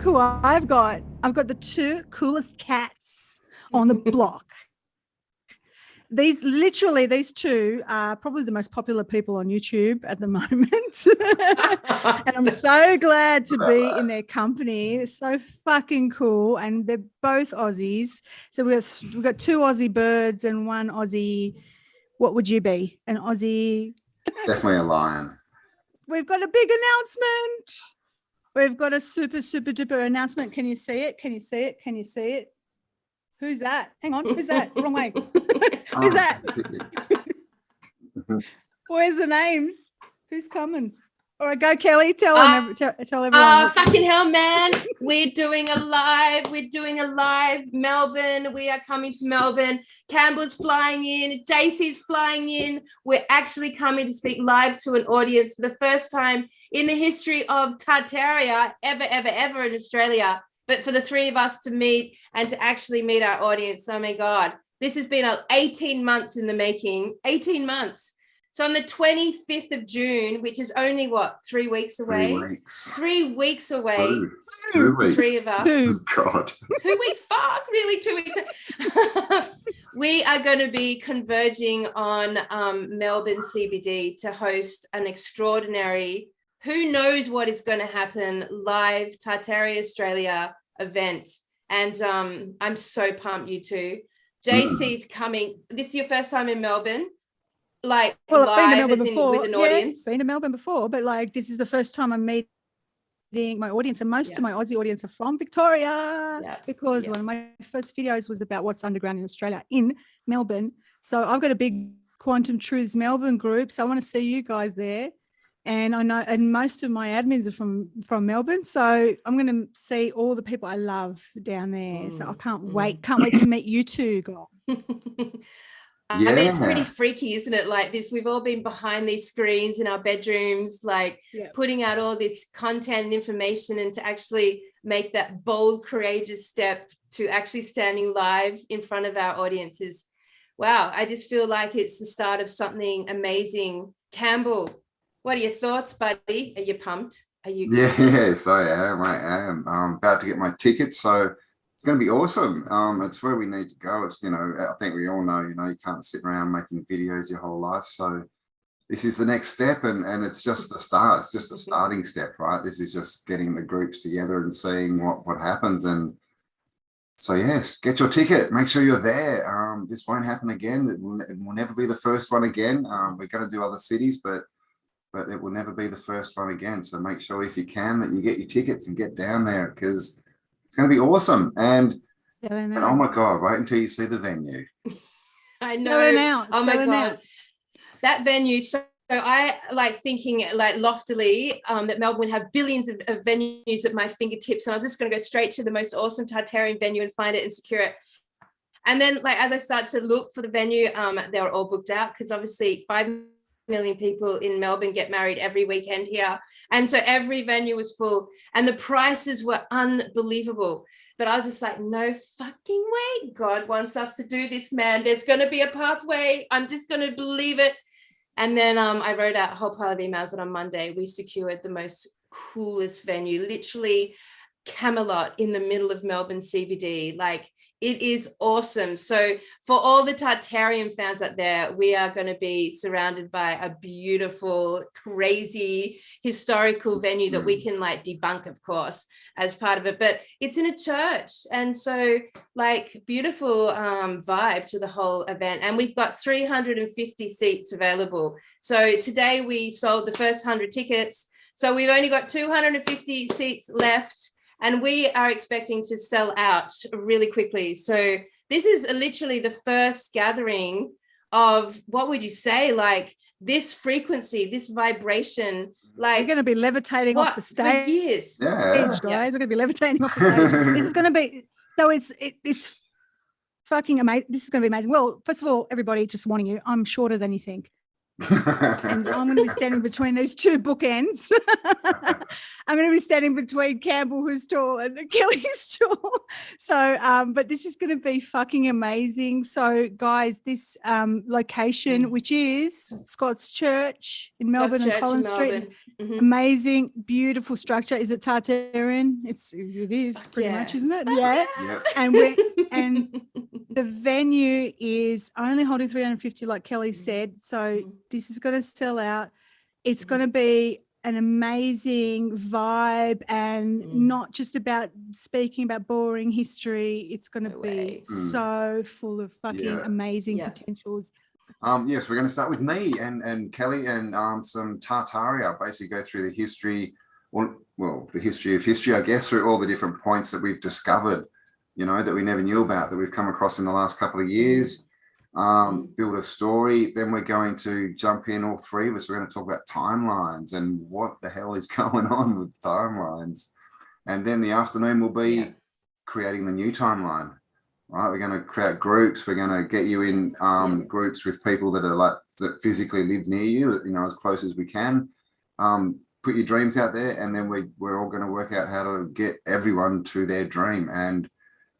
who I've got. I've got the two coolest cats on the block. These two are probably the most popular people on YouTube at the moment. And I'm so glad to be in their company. It's so fucking cool. And they're both Aussies. So we've got two Aussie birds and one Aussie. What would you be? An Aussie? Definitely a lion. We've got a big announcement. We've got a super, super duper announcement. Can you see it? Can you see it? Can you see it? Who's that? Hang on. Who's that? Wrong way. Who's that? Where's the names? Who's coming? All right, go, Kelly. Tell everyone. Fucking hell, man. We're doing a live. Melbourne. We are coming to Melbourne. Campbell's flying in. JC's flying in. We're actually coming to speak live to an audience for the first time in the history of Tartaria, ever in Australia. But for the three of us to meet and to actually meet our audience, oh my God, this has been 18 months in the making, 18 months. So on the 25th of June, which is only 3 weeks away? 3 weeks. 3 weeks away. 2 weeks. Three of us. Oh, God. 2 weeks, fuck, really 2 weeks. We are going to be converging on Melbourne CBD to host an extraordinary, who knows what is going to happen, live Tartaria Australia event. And I'm so pumped, you two. JC's coming. This is your first time in Melbourne? Live I've been to Melbourne before. With an audience? Been to Melbourne before, but this is the first time I'm meeting my audience, and most of my Aussie audience are from Victoria, because one of my first videos was about what's underground in Australia in Melbourne. So I've got a big Quantum Truths Melbourne group, so I want to see you guys there. And I know, and most of my admins are from Melbourne, so I'm going to see all the people I love down there. So I can't wait to meet you two, girl. I mean, it's pretty freaky, isn't it? Like this, we've all been behind these screens in our bedrooms, putting out all this content and information, and to actually make that bold, courageous step to actually standing live in front of our audiences. Wow, I just feel like it's the start of something amazing. Cambell, what are your thoughts, buddy? Are you pumped? Are you? Yes, I am. I'm about to get my tickets, so it's going to be awesome. It's where we need to go. It's, I think we all know, you can't sit around making videos your whole life. So this is the next step, and it's just the start. It's just a starting step, right? This is just getting the groups together and seeing what happens. And so, yes, get your ticket. Make sure you're there. This won't happen again. It will never be the first one again. We're going to do other cities, but it will never be the first one again. So make sure, if you can, that you get your tickets and get down there, because it's going to be awesome. And oh my God, wait until you see the venue. I know. Oh my God. That venue. So I like thinking loftily that Melbourne would have billions of venues at my fingertips. And I'm just going to go straight to the most awesome Tartarian venue and find it and secure it. And then as I start to look for the venue, they were all booked out, because obviously 5 million people in Melbourne get married every weekend here, and so every venue was full, and the prices were unbelievable. But I was just like, no fucking way, God wants us to do this, man. There's going to be a pathway. I'm just going to believe it. And then I wrote out a whole pile of emails, and on Monday we secured the most coolest venue, literally Camelot in the middle of Melbourne CBD. It is awesome. So for all the Tartarian fans out there, we are going to be surrounded by a beautiful, crazy, historical venue that we can debunk, of course, as part of it. But it's in a church. And so beautiful vibe to the whole event. And we've got 350 seats available. So today we sold the first 100 tickets. So we've only got 250 seats left. And we are expecting to sell out really quickly. So this is literally the first gathering of, what would you say, this frequency, this vibration. We're going to be levitating off the stage. For years. Yeah. Guys, we're going to be levitating off the stage. This is going to be, so it's fucking amazing. This is going to be amazing. Well, first of all, everybody, just warning you, I'm shorter than you think. And I'm going to be standing between these two bookends. I'm going to be standing between Cambell, who's tall, and Kelly, who's tall. So, but this is going to be fucking amazing. So, guys, this location, which is Scott's Church in Melbourne and Collins Street, amazing, beautiful structure. Is it Tartarian? It is pretty much, isn't it? Yeah. And the venue is only holding 350, like Kelly said. So this is going to sell out. It's going to be an amazing vibe, and not just about speaking about boring history. It's going to be so full of fucking amazing potentials. Yes, we're going to start with me and Kelly and some Tartaria. Basically go through the history, well, the history of history, I guess, through all the different points that we've discovered, you know, that we never knew about, that we've come across in the last couple of years. Build a story. Then we're going to jump in, all three of us. We're going to talk about timelines and what the hell is going on with timelines. And then the afternoon will be creating the new timeline. Right, we're going to create groups. We're going to get you in groups with people that are that physically live near you, you know, as close as we can. Put your dreams out there, and then we're all going to work out how to get everyone to their dream, and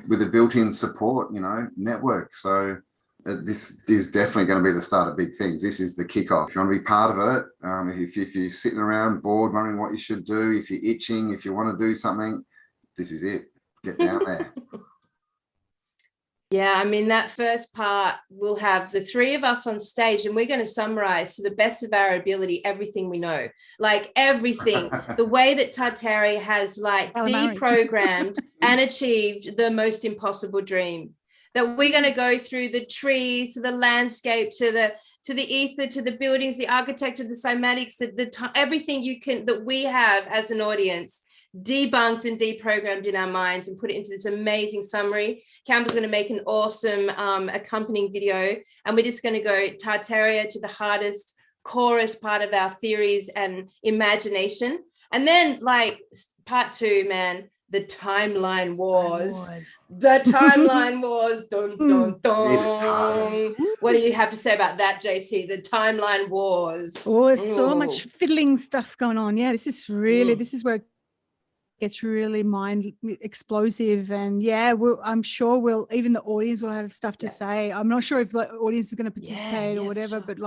with a built-in support, you know, network. So this is definitely going to be the start of big things. This is the kickoff. If you want to be part of it, if you're sitting around bored, wondering what you should do, if you're itching, if you want to do something, this is it. Get down there. Yeah, I mean, that first part, we'll have the three of us on stage, and we're going to summarize to the best of our ability everything we know, like everything, the way that Tartaria has deprogrammed and achieved the most impossible dream. That we're going to go through the trees, to the landscape, to the ether, to the buildings, the architecture, the cymatics, everything that we have as an audience debunked and deprogrammed in our minds, and put it into this amazing summary. Cambell's going to make an awesome accompanying video, and we're just going to go Tartaria to the hardest, corest part of our theories and imagination. And then part two, man, the timeline wars. The timeline wars. Dun, dun, dun. What do you have to say about that, JC? The timeline wars. Oh, there's so much fiddling stuff going on. Yeah, this is where it gets really mind explosive. And I'm sure even the audience will have stuff to say. I'm not sure if the audience is going to participate or whatever, but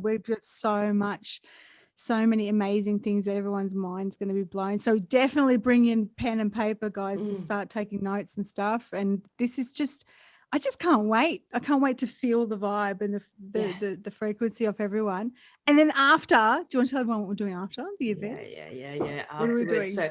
we've got so many amazing things that everyone's mind's going to be blown. So definitely bring in pen and paper, guys, to start taking notes and stuff. And this is I just can't wait. I can't wait to feel the vibe and the frequency of everyone. And then after, do you want to tell everyone what we're doing after the event? Yeah. What are we doing? So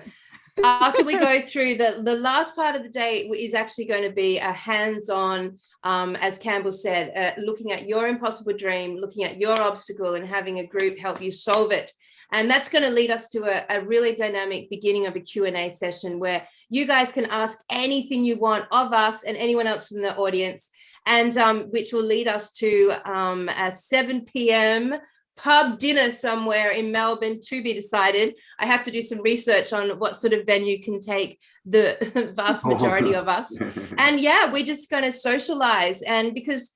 after we go through the last part of the day is actually going to be a hands-on, as Cambell said, looking at your impossible dream, looking at your obstacle, and having a group help you solve it. And that's going to lead us to a really dynamic beginning of a Q&A session where you guys can ask anything you want of us and anyone else in the audience, and which will lead us to a 7 p.m. pub dinner somewhere in Melbourne, to be decided. I have to do some research on what sort of venue can take the vast majority of us. And we're just going to socialize. And because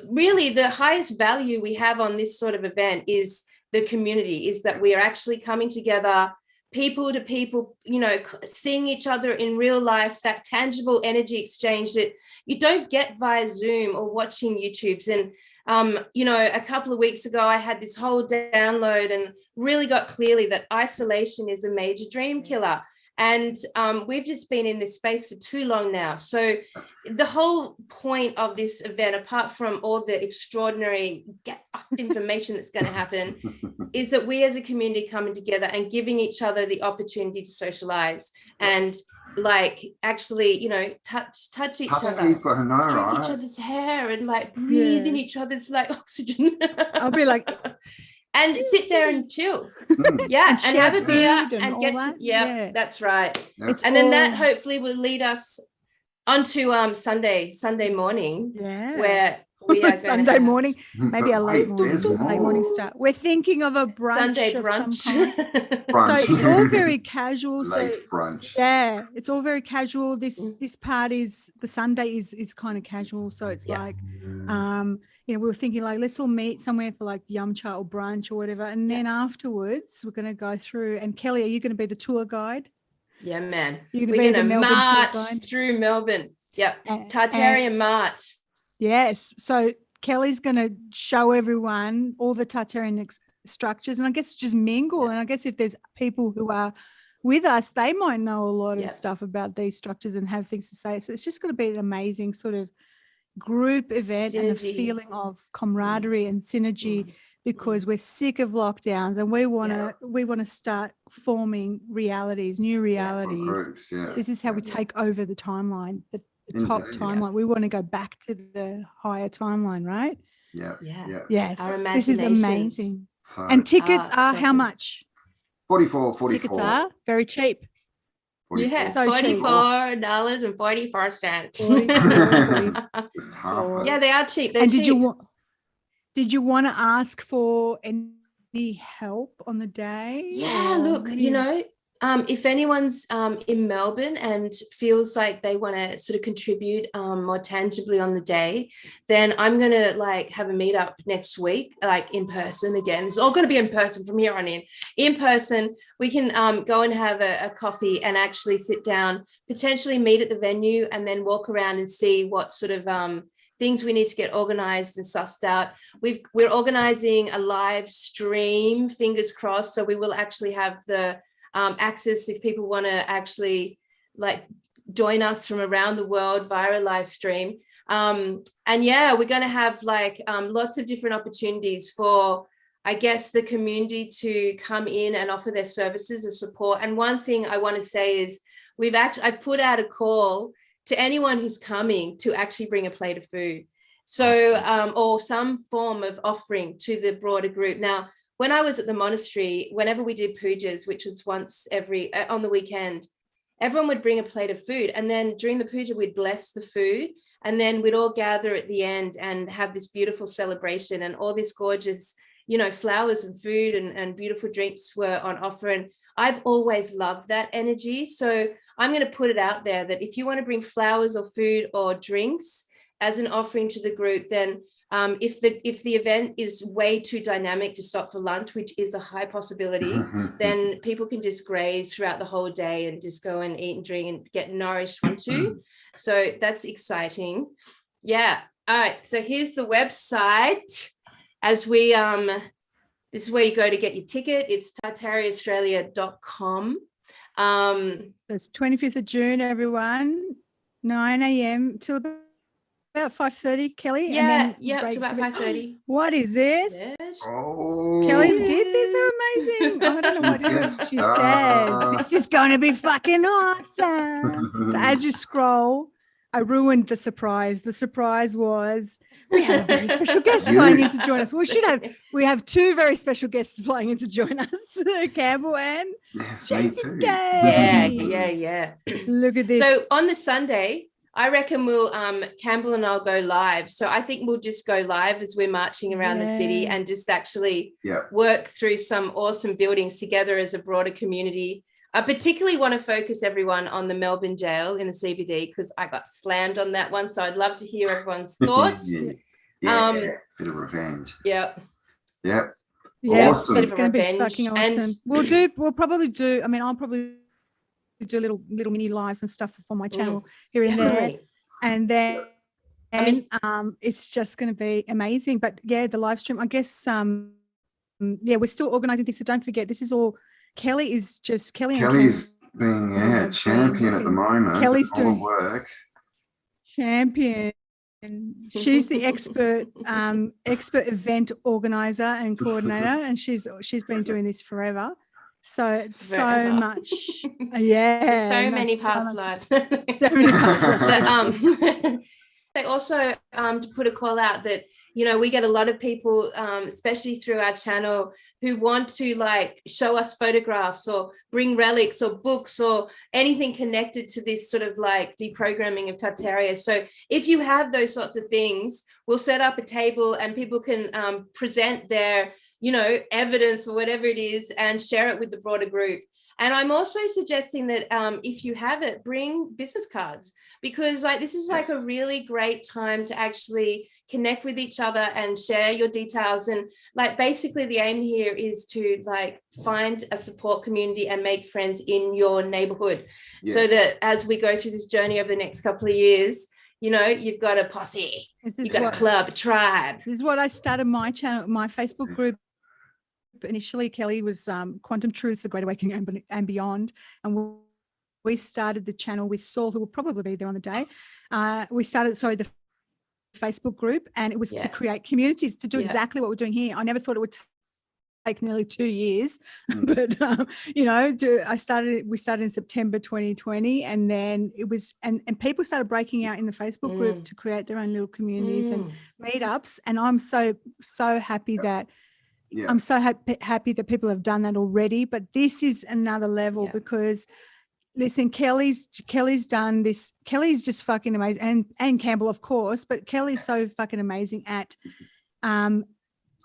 really the highest value we have on this sort of event is the community, is that we are actually coming together, people to people, you know, seeing each other in real life, that tangible energy exchange that you don't get via Zoom or watching YouTubes. And a couple of weeks ago, I had this whole download and really got clearly that isolation is a major dream killer. And we've just been in this space for too long now. So the whole point of this event, apart from all the extraordinary information that's going to happen, is that we as a community coming together and giving each other the opportunity to socialize and actually, you know, touch each other, stroke each other's hair, and breathe in each other's oxygen. I'll be and sit there and chill. And have a beer and get to, that's right. And then that hopefully will lead us onto Sunday morning, where we are Sunday morning, maybe a late morning start. We're thinking of a brunch. Sunday brunch. So it's all very casual. Late brunch. Yeah, it's all very casual. This part is the Sunday is kind of casual. So it's we were thinking like, let's all meet somewhere for like yum cha or brunch or whatever. And then afterwards we're going to go through, and Kelly, are you going to be the tour guide? Yeah, man. We're going to march through Melbourne. Yep. Tartaria march. Yes. So Kelly's going to show everyone all the Tartarian structures, and I guess just mingle. And I guess if there's people who are with us, they might know a lot of stuff about these structures and have things to say. So it's just going to be an amazing sort of group event and a feeling of camaraderie and synergy, because we're sick of lockdowns and we want to start forming realities, new realities. Groups, This is how we take over the timeline, the top timeline. We want to go back to the higher timeline, right? Yes. This is amazing. So, and tickets are how much? 44. Tickets are very cheap. 44. Yeah, So $44.44. Yeah, they are cheap. They're cheap. Did you want to ask for any help on the day? Yeah, look, if anyone's in Melbourne and feels like they want to sort of contribute more tangibly on the day, then I'm going to have a meetup next week, in person again. It's all going to be in person from here on in. In person, we can go and have a coffee and actually sit down, potentially meet at the venue, and then walk around and see what sort of things we need to get organized and sussed out. We're organizing a live stream, fingers crossed, so we will actually have the access if people want to actually join us from around the world via a live stream. And we're going to have lots of different opportunities for, I guess, the community to come in and offer their services and support. And one thing I want to say is I've put out a call to anyone who's coming to actually bring a plate of food. So, or some form of offering to the broader group. Now, when I was at the monastery, whenever we did pujas, which was once on the weekend, everyone would bring a plate of food. And then during the puja, we'd bless the food. And then we'd all gather at the end and have this beautiful celebration, and all this gorgeous, flowers and food and beautiful drinks were on offer. And I've always loved that energy. So I'm going to put it out there that if you want to bring flowers or food or drinks as an offering to the group, then if the event is way too dynamic to stop for lunch, which is a high possibility, then people can just graze throughout the whole day and just go and eat and drink and get nourished too. So that's exciting. Yeah. All right. So here's the website. As we this is where you go to get your ticket. It's tartariaaustralia.com. It's 25th of June, everyone. 9 a.m. till about 5:30, Kelly. Yeah, to about 5:30. What is this? Yes. Oh, Kelly did this. They're amazing. I don't know what she says. This is going to be fucking awesome. So as you scroll, I ruined the surprise. The surprise was we have a very special guest flying in to join us. We have two very special guests flying in to join us, Cambell and Jessica. Yeah. Look at this. So on the Sunday, I reckon we'll Cambell and I'll go live. So I think we'll just go live as we're marching around the city and just actually work through some awesome buildings together as a broader community. I particularly want to focus everyone on the Melbourne jail in the CBD, because I got slammed on that one. So I'd love to hear everyone's thoughts. Bit of revenge. Yep. Awesome. It's going to be fucking awesome. And we'll probably do, I'll probably do little mini lives and stuff for my channel here and there. And then it's just going to be amazing. But the live stream, I guess, we're still organizing things. So don't forget, this is all, Kelly's being champion at the moment. Kelly's doing work. Champion. She's the expert event organizer and coordinator, and she's been doing this forever. So much. So many past lives. So many past lives. They also to put a call out that we get a lot of people, especially through our channel, who want to show us photographs or bring relics or books or anything connected to this sort of deprogramming of Tartaria. So if you have those sorts of things, we'll set up a table and people can present their evidence or whatever it is and share it with the broader group. And I'm also suggesting that if you have it, bring business cards, because like this is like a really great time to actually connect with each other and share your details. And like basically the aim here is to like find a support community and make friends in your neighborhood, so that as we go through this journey over the next couple of years, you know, you've got a posse, you've got a club, a tribe. This is what I started my channel, my Facebook group. Initially, Kelly was Quantum Truths, The Great Awakening and Beyond. And we started the channel with Saul, who will probably be there on the day. We started, the Facebook group, and it was to create communities, to do exactly what we're doing here. I never thought it would take nearly 2 years, but you know, we started in September 2020, and then it was, and people started breaking out in the Facebook group to create their own little communities and meetups. And I'm so happy that I'm so happy that people have done that already. But this is another level because, listen, Kelly's done this. Kelly's just fucking amazing, and Cambell, of course. But Kelly's so fucking amazing at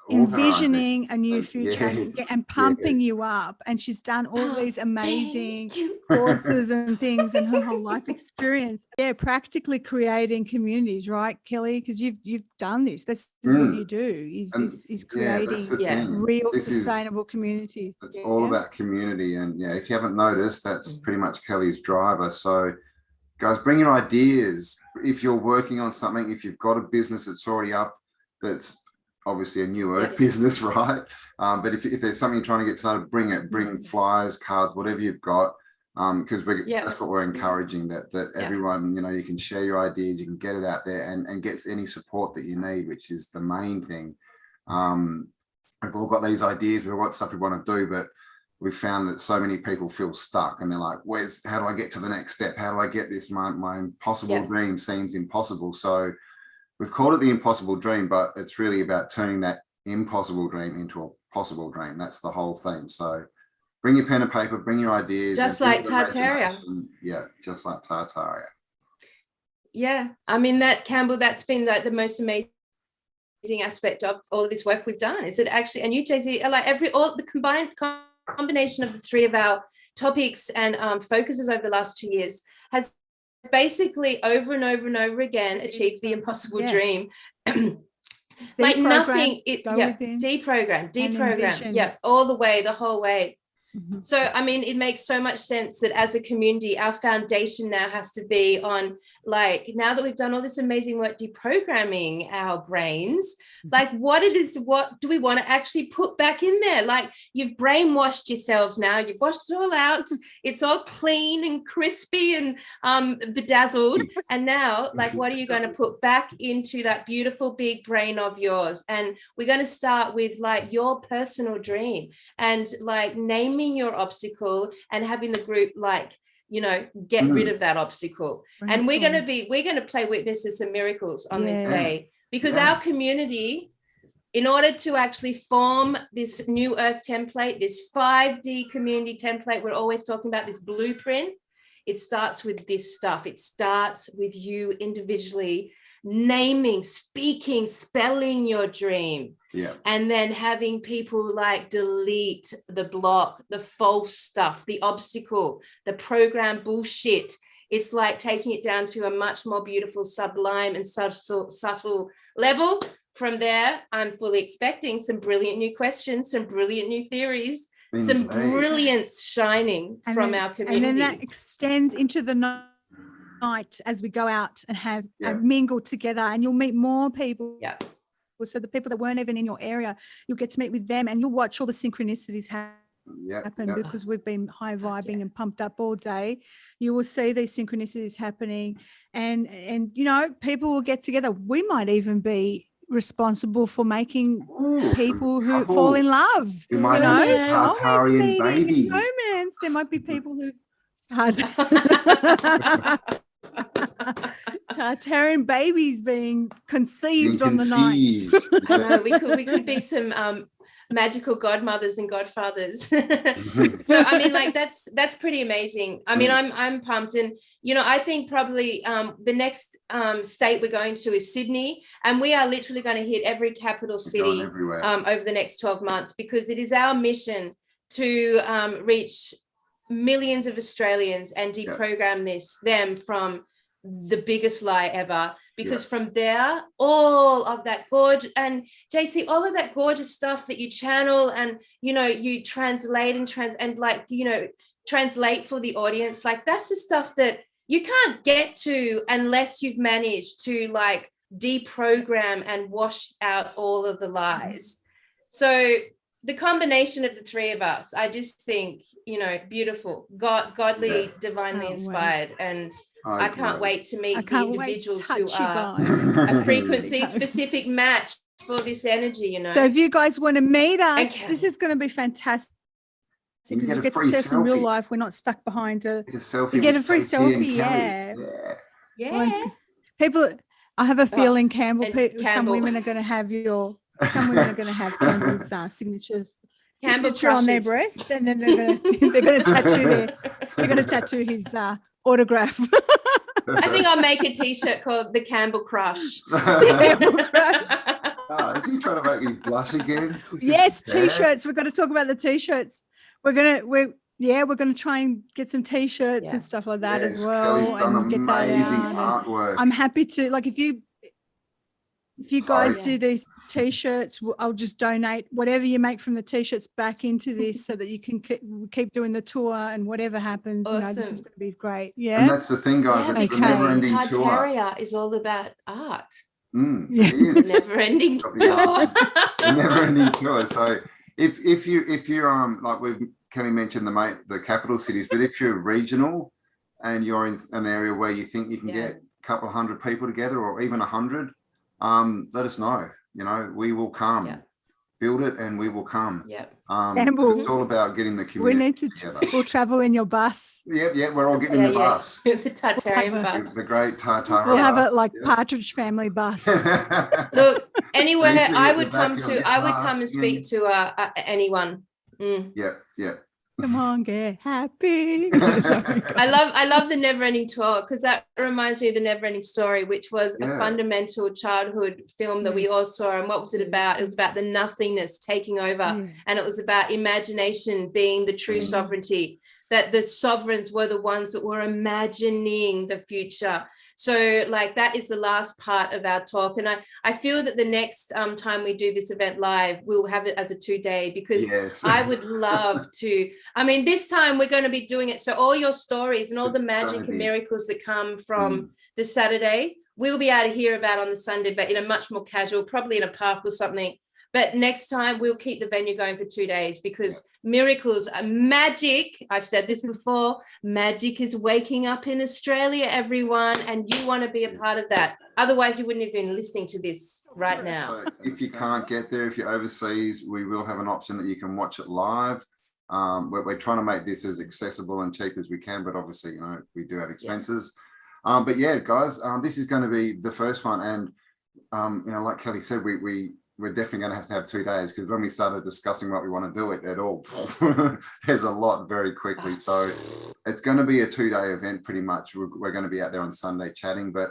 envisioning a new future and pumping you up. And she's done all these amazing courses and things, and her whole life experience. Yeah, practically creating communities, right, Kelly? Because you've done this. This is what you do, is creating real sustainable communities. It's all about community. And if you haven't noticed, that's pretty much Kelly's driver. So guys, bring your ideas. If you're working on something, if you've got a business that's already up, that's obviously a new earth business, right? But if there's something you're trying to get started, bring flyers, cards, whatever you've got, because that's what we're encouraging, that everyone, you know, you can share your ideas, you can get it out there and get any support that you need, which is the main thing. We've all got these ideas, we've got stuff we want to do, but we've found that so many people feel stuck and they're like, how do I get to the next step? How do I get this? My impossible dream seems impossible. So we've called it the impossible dream, but it's really about turning that impossible dream into a possible dream. That's the whole thing. So bring your pen and paper, bring your ideas. Just like Tartaria. Yeah, just like Tartaria. Yeah, I mean, that Cambell, that's been like the most amazing aspect of all of this work we've done. Is it actually, and you, Jay-Z, like all the combination of the three of our topics and focuses over the last 2 years has basically over and over and over again achieved the impossible dream. Like nothing, deprogram, all the way, the whole way. So I mean, it makes so much sense that as a community, our foundation now has to be on, like, now that we've done all this amazing work deprogramming our brains, like what do we want to actually put back in there? Like, you've brainwashed yourselves now, you've washed it all out, it's all clean and crispy and bedazzled, and now, like, what are you going to put back into that beautiful big brain of yours? And we're going to start with like your personal dream, and like naming your obstacle and having the group, like, you know, get rid of that obstacle. And we're going to play witnesses and miracles on this day, because our community, in order to actually form this new earth template, this 5D community template, we're always talking about this blueprint, it starts with this stuff. It starts with you individually naming, speaking, spelling your dream. And then having people like delete the block, the false stuff, the obstacle, the program bullshit. It's like taking it down to a much more beautiful, sublime and subtle level. From there, I'm fully expecting some brilliant new questions, some brilliant new theories, some brilliance shining from our community. And then that extends into the night as we go out and have mingle together, and you'll meet more people. So the people that weren't even in your area, you'll get to meet with them, and you'll watch all the synchronicities happen because we've been high vibing and pumped up all day. You will see these synchronicities happening, and you know, people will get together. We might even be responsible for making people who fall in love. We might have Tartarian babies. Romance. There might be people who Tartarian babies being conceived on the night. I know, we could be some magical godmothers and godfathers. So I mean, like, that's pretty amazing. I mean, I'm pumped, and you know, I think probably the next state we're going to is Sydney, and we are literally going to hit every capital city over the next 12 months, because it is our mission to reach millions of Australians and deprogram them from the biggest lie ever, because from there, all of that gorgeous, and JC, all of that gorgeous stuff that you channel and, you know, you translate and like, you know, translate for the audience, like that's the stuff that you can't get to unless you've managed to like deprogram and wash out all of the lies. So the combination of the three of us, I just think, you know, beautiful, godly, divinely inspired. And I can't wait to meet the individuals who are a frequency specific match for this energy, you know. So if you guys want to meet us, this is going to be fantastic. You get you a get free to see in real selfie. life. We're not stuck behind a selfie. You get a with free Casey and selfie, Kelly. yeah. People, I have a feeling, Campbell, some women are going to have Campbell's signatures. Campbell signature on their breast, and then they're going to tattoo his autograph. I think I'll make a T-shirt called the Campbell Crush. Campbell Crush. Is he trying to make me blush again? Yes, T-shirts. We've got to talk about the T-shirts. We're gonna try and get some T-shirts and stuff like that as well. Kelly's done and get that amazing out. artwork. I'm happy to, like, if you guys do these T-shirts, I'll just donate whatever you make from the T-shirts back into this so that you can keep doing the tour, and whatever happens, you know, this is going to be great. Yeah. And that's the thing, guys. It's the never-ending tour. Tartaria is all about art. It is. Never-ending tour. Never-ending tour. So if you're like Kelly mentioned the capital cities, but if you're regional and you're in an area where you think you can get a couple of hundred people together, or even 100, let us know. You know, we will come. Build it and we will come. It's all about getting the community together. We'll travel in your bus. We're all getting in the bus. The Tartarian bus. It's the great Tartaria. We'll have it like Partridge Family bus. Look, anywhere I would come and speak to anyone. Come on, get happy. I love the Never-Ending Tour, because that reminds me of the Never-Ending Story, which was a fundamental childhood film that we all saw. And what was it about? It was about the nothingness taking over, and it was about imagination being the true sovereignty, that the sovereigns were the ones that were imagining the future. So like that is the last part of our talk. And I feel that the next time we do this event live, we'll have it as a 2-day, because I would love to, I mean, this time we're going to be doing it. So all your stories and all the magic and miracles that come from the Saturday, we'll be able to hear about on the Sunday, but in a much more casual, probably in a park or something. But next time we'll keep the venue going for 2 days, because miracles are magic. I've said this before. Magic is waking up in Australia, everyone, and you want to be a part of that. Otherwise, you wouldn't have been listening to this right now. So if you can't get there, if you're overseas, we will have an option that you can watch it live. We're trying to make this as accessible and cheap as we can, but obviously, you know, we do have expenses. But yeah, guys, this is going to be the first one, and you know, like Kelly said, we're definitely going to have 2 days, because when we started discussing what we want to do it all, there's a lot very quickly. So it's going to be a 2-day event pretty much. We're going to be out there on Sunday chatting, but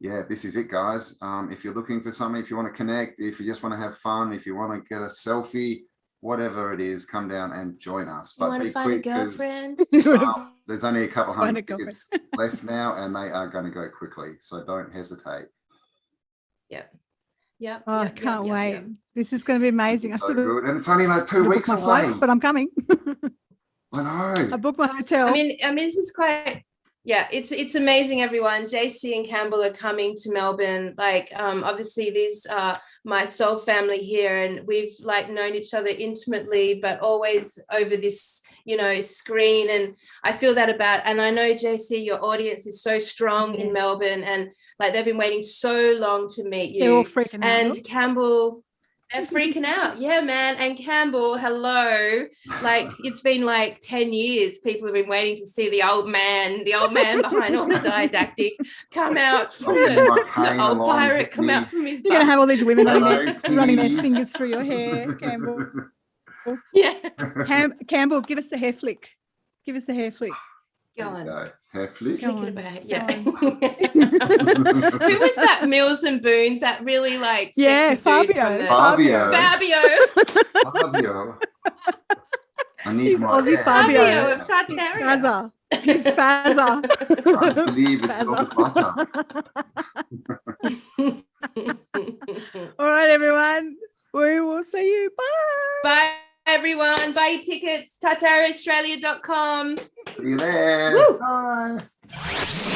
yeah, this is it, guys. If you're looking for something, if you want to connect, if you just want to have fun, if you want to get a selfie, whatever it is, come down and join us. But be quick, because there's only a couple hundred tickets left now, and they are going to go quickly. So don't hesitate. I can't wait. This is going to be amazing. And it's only like 2 weeks away. But I'm coming. I know. I booked my hotel. I mean, this is quite. Yeah, it's amazing, everyone. JC and Campbell are coming to Melbourne. Like, obviously, these are my soul family here, and we've like known each other intimately, but always over this, you know, screen. And I feel that about. And I know, JC, your audience is so strong in Melbourne, and like they've been waiting so long to meet you. They're all freaking out. And Campbell. They're freaking out. Yeah, man. And Campbell, hello. Like, it's been like 10 years. People have been waiting to see the old man behind all the didactic come out. The old pirate come out from his bus. You're going to have all these women running their fingers through your hair, Campbell. Yeah. Campbell, give us a hair flick. Give us a hair flick. Go on. Hair flick. Thinking about, yeah. Who was that Mills and Boone? That really like Fabio. Fabio. Fabio. I I need He's my Aussie yeah, Fabio. Fabio of Tartaria. Fazza. He's Fazza. I believe it's all the butter. All right, everyone. We will see you. Bye. Bye, everyone. Buy your tickets. TartariaAustralia.com. See you there. Woo. Bye.